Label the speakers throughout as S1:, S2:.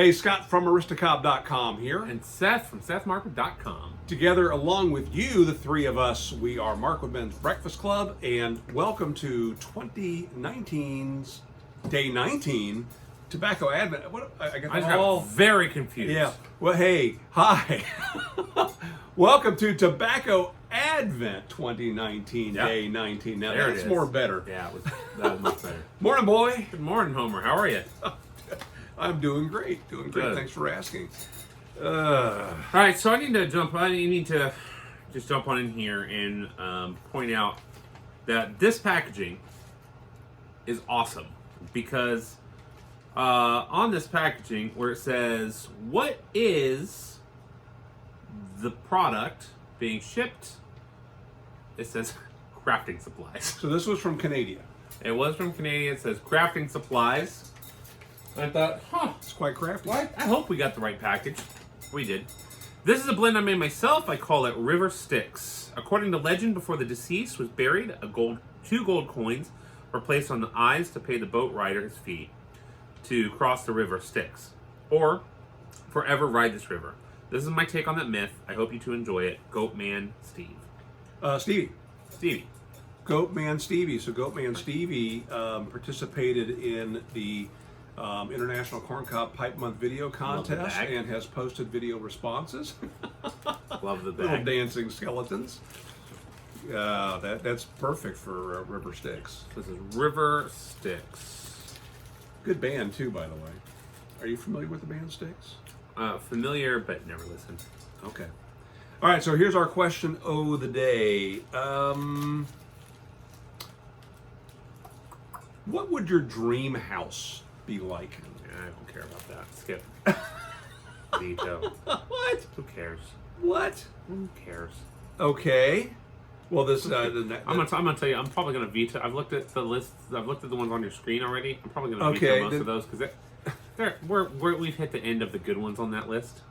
S1: Hey, Scott from Aristocob.com here.
S2: And Seth from SethMarkwood.com.
S1: Together, along with you, the three of us, we are Markwood Men's Breakfast Club, and welcome to 2019's Day 19, Tobacco Advent.
S2: I got very confused.
S1: Yeah. Well, hey, hi. Welcome to Tobacco Advent 2019, yep. Day 19. Now,
S2: there
S1: that's more better.
S2: Yeah, that was much better.
S1: Morning, boy.
S2: Good morning, Homer. How are you?
S1: I'm doing great. Doing great. Good. Thanks for asking.
S2: All right, so I need to just jump on in here and point out that this packaging is awesome because on this packaging where it says what is the product being shipped, it says crafting supplies.
S1: So this was from Canada.
S2: It was from Canada. It says crafting supplies. I thought,
S1: it's quite crafty.
S2: I hope we got the right package. We did. This is a blend I made myself. I call it River Styx. According to legend, before the deceased was buried, two gold coins were placed on the eyes to pay the boat rider his fee to cross the river Styx, or forever ride this river. This is my take on that myth. I hope you two enjoy it. Goatman Steve. Stevie.
S1: Goatman Stevie. So Goatman Stevie participated in the International Corncob Pipe Month video contest and has posted video responses.
S2: Love the bag.
S1: Little dancing skeletons. That's perfect for River Styx.
S2: This is River Styx.
S1: Good band too, by the way. Are you familiar with the band Styx?
S2: Familiar, but never listened.
S1: Okay. All right. So here's our question of the day. What would your dream house be like?
S2: I don't care about that. Skip. Veto.
S1: What?
S2: Who cares?
S1: What?
S2: Who cares?
S1: Okay. Well, this.
S2: I'm gonna tell you. I'm probably gonna veto. I've looked at the list. I've looked at the ones on your screen already. I'm probably gonna veto most of those because we've hit the end of the good ones on that list.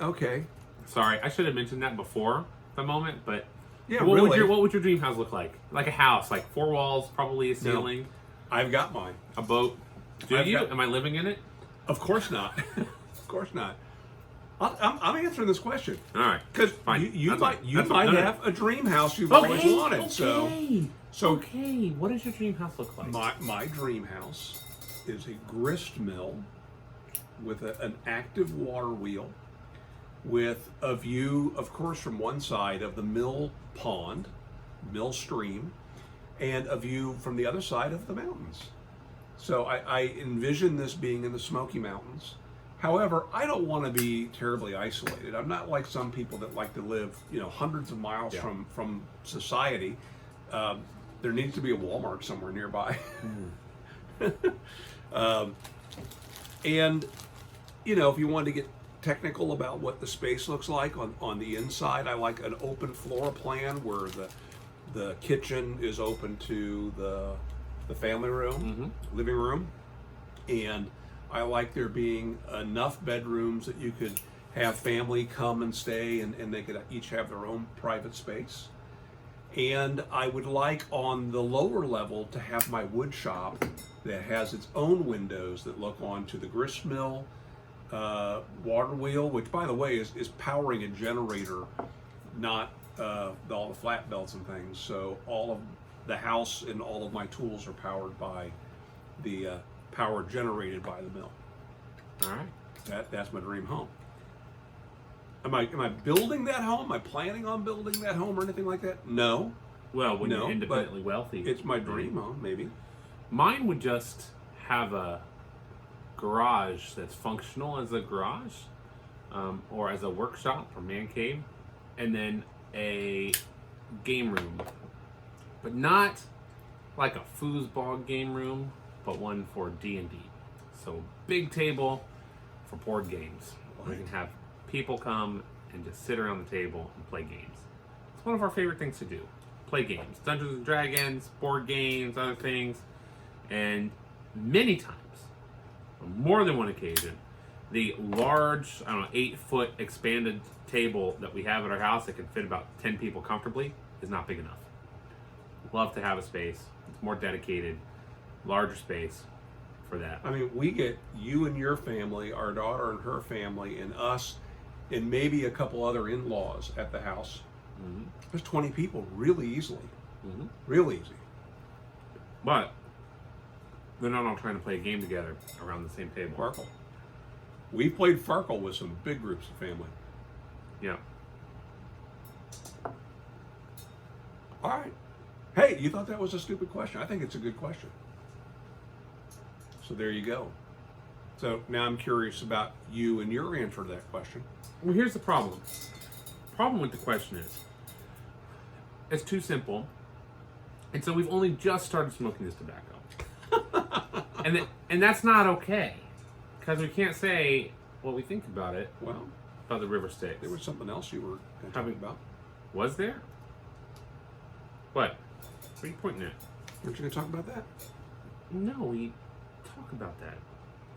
S1: Okay.
S2: Sorry, I should have mentioned that before the moment, but
S1: yeah.
S2: What
S1: really?
S2: would your dream house look like? Like a house, like 4 walls, probably a ceiling.
S1: No, I've got mine.
S2: A boat. Am I living in it?
S1: Of course not. Of course not. I'm answering this question.
S2: All right.
S1: Because you might have a dream house you've always wanted.
S2: Okay. Okay. What does your dream house look like?
S1: My dream house is a grist mill with an active water wheel, with a view, of course, from one side of the mill pond, mill stream, and a view from the other side of the mountains. So I envision this being in the Smoky Mountains. However, I don't want to be terribly isolated. I'm not like some people that like to live, hundreds of miles from society. There needs to be a Walmart somewhere nearby. And, if you wanted to get technical about what the space looks like on the inside, I like an open floor plan where the kitchen is open to the family room, living room, and I like there being enough bedrooms that you could have family come and stay and they could each have their own private space. And I would like on the lower level to have my wood shop that has its own windows that look onto the grist mill, water wheel, which by the way is powering a generator, not all the flat belts and things. So all of the house and all of my tools are powered by the power generated by the mill.
S2: All right.
S1: That's my dream home. Am I building that home? Am I planning on building that home or anything like that? No.
S2: Well, when you're independently wealthy.
S1: It's my dream home, maybe.
S2: Mine would just have a garage that's functional as a garage, or as a workshop or man cave, and then a game room. But not like a foosball game room, but one for D&D. So big table for board games. We can have people come and just sit around the table and play games. It's one of our favorite things to do. Play games. Dungeons and Dragons, board games, other things. And many times, on more than one occasion, the large, 8-foot expanded table that we have at our house that can fit about 10 people comfortably is not big enough. Love to have a space. It's more dedicated, larger space for that.
S1: I mean, we get you and your family, our daughter and her family, and us, and maybe a couple other in-laws at the house.
S2: Mm-hmm.
S1: There's 20 people really easily.
S2: Mm-hmm.
S1: Real easy.
S2: But they're not all trying to play a game together around the same table.
S1: Farkle. We played Farkle with some big groups of family.
S2: Yeah.
S1: All right. Hey, you thought that was a stupid question? I think it's a good question. So there you go. So now I'm curious about you and your answer to that question.
S2: Well, here's the problem. Problem with the question is, it's too simple, and so we've only just started smoking this tobacco, and that's not okay, because we can't say what we think about it.
S1: Well,
S2: about the river Styx.
S1: there was something else you were going to talk about.
S2: Was there? What? What are you pointing at?
S1: Weren't you going to talk about that?
S2: No, we talk about that.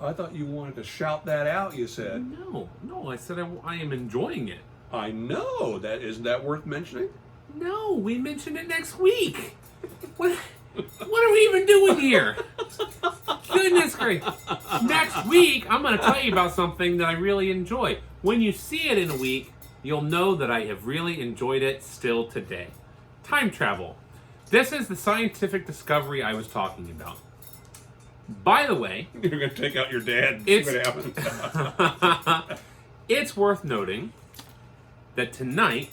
S1: I thought you wanted to shout that out. You said.
S2: No. I said I am enjoying it.
S1: I know that. Isn't that worth mentioning?
S2: No, we mentioned it next week. What are we even doing here? Goodness gracious. Next week, I'm going to tell you about something that I really enjoy. When you see it in a week, you'll know that I have really enjoyed it still today. Time travel. This is the scientific discovery I was talking about. By the way,
S1: You're going to take out your dad and see what happens.
S2: it's worth noting that tonight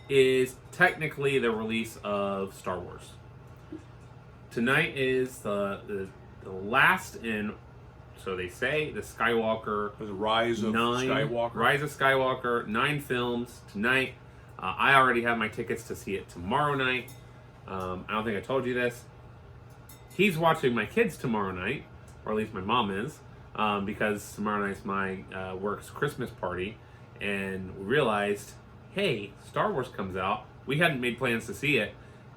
S2: is technically the release of Star Wars. Tonight is the last in, so they say, the Skywalker.
S1: The Rise of Skywalker.
S2: Rise of Skywalker, 9 films tonight. I already have my tickets to see it tomorrow night. I don't think I told you this. He's watching my kids tomorrow night, or at least my mom is, because tomorrow night's my work's Christmas party, and we realized, hey, Star Wars comes out. We hadn't made plans to see it,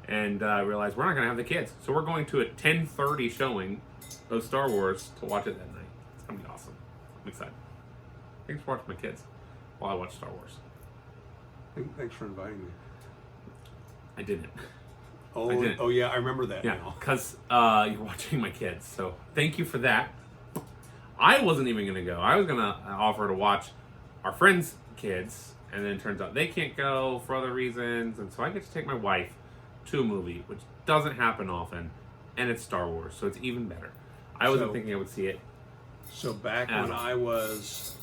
S2: and realized we're not going to have the kids. So we're going to a 10:30 showing of Star Wars to watch it that night. It's going to be awesome. I'm excited. Thanks for watching my kids while I watch Star Wars.
S1: Thanks for inviting me.
S2: I didn't.
S1: Oh yeah, I remember that
S2: Yeah,
S1: now.
S2: because you're watching my kids, so thank you for that. I wasn't even going to go. I was going to offer to watch our friends' kids, and then it turns out they can't go for other reasons, and so I get to take my wife to a movie, which doesn't happen often, and it's Star Wars, so it's even better. I wasn't thinking I would see it.
S1: So back when I was,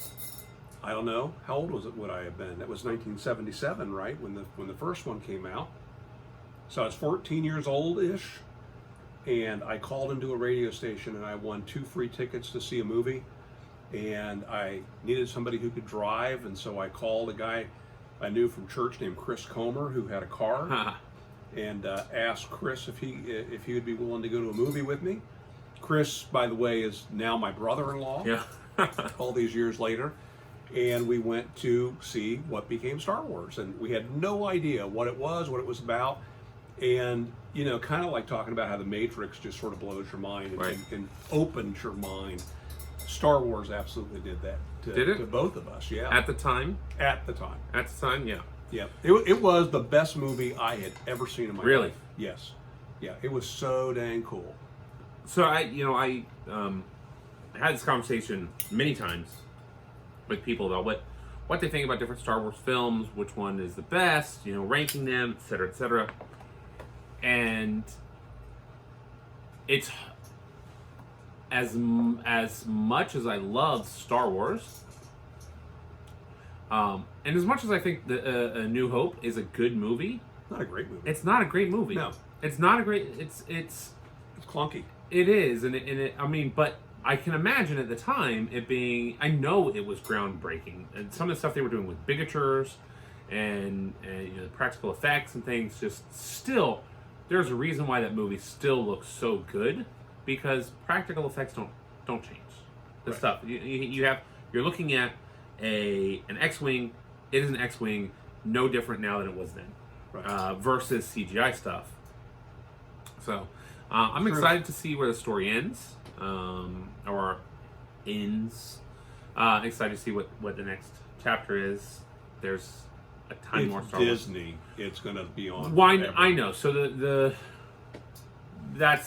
S1: I don't know, how old would I have been? That was 1977, right? When the first one came out. So I was 14 years old-ish, and I called into a radio station, and I won 2 free tickets to see a movie, and I needed somebody who could drive, and so I called a guy I knew from church named Chris Comer, who had a car, and asked Chris if he would be willing to go to a movie with me. Chris, by the way, is now my brother-in-law.
S2: Yeah.
S1: all these years later. And we went to see what became Star Wars, and we had no idea what it was about. And, you know, kind of like talking about how the Matrix just sort of blows your mind and opens your mind. Star Wars absolutely did that to both of us, yeah.
S2: At the time?
S1: At the time.
S2: At the time, yeah.
S1: Yeah. It was the best movie I had ever seen in my life.
S2: Really?
S1: Yes. Yeah, it was so dang cool.
S2: So I had this conversation many times with people about what they think about different Star Wars films, which one is the best, you know, ranking them, et cetera, et cetera. And it's as much as I love Star Wars, and as much as I think A New Hope is a good movie,
S1: Not a great movie.
S2: it's not a great movie.
S1: No,
S2: it's not a great. It's
S1: clunky.
S2: It is, and I mean, but I can imagine at the time it being. I know it was groundbreaking, and some of the stuff they were doing with bigatures, and you know, the practical effects and things. Just still, there's a reason why that movie still looks so good, because practical effects don't change. The stuff you're looking at an X-wing. It is an X-wing, no different now than it was then, versus CGI stuff. So. I'm excited to see where the story ends, or ends. Excited to see what the next chapter is. There's a ton more Star Wars.
S1: Disney. It's going to be on.
S2: Why? I know. So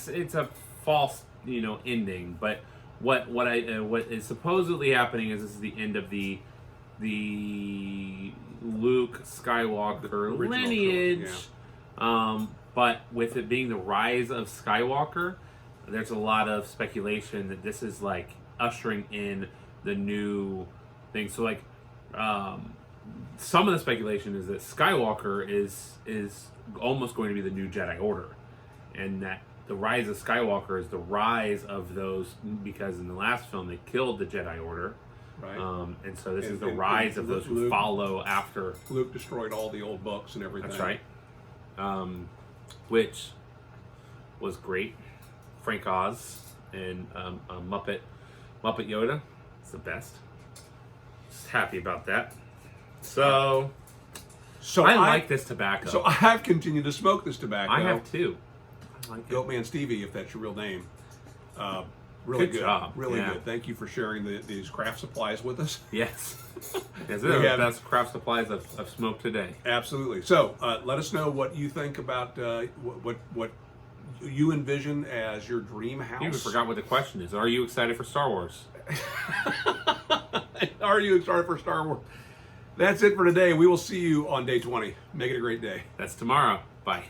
S2: it's a false ending. But what is supposedly happening is this is the end of the Luke Skywalker
S1: original
S2: lineage.
S1: trilogy, yeah.
S2: But with it being the Rise of Skywalker, there's a lot of speculation that this is like ushering in the new thing. So like, some of the speculation is that Skywalker is almost going to be the new Jedi Order, and that the Rise of Skywalker is the rise of those, because in the last film they killed the Jedi Order.
S1: Right.
S2: And so this is the rise of those who follow after.
S1: Luke destroyed all the old books and everything.
S2: That's right. Which was great. Frank Oz and Muppet Yoda. It's the best. Just happy about that. So I like this tobacco.
S1: So I have continued to smoke this tobacco.
S2: I have too. I like it.
S1: Goatman Stevie, if that's your real name. Really
S2: Good job.
S1: Really
S2: Yeah.
S1: good. Thank you for sharing these craft supplies with us.
S2: Yes. These are the best craft supplies I've smoked today.
S1: Absolutely. So let us know what you think about what you envision as your dream house.
S2: You even forgot what the question is. Are you excited for Star Wars?
S1: Are you excited for Star Wars? That's it for today. We will see you on day 20. Make it a great day.
S2: That's tomorrow. Bye.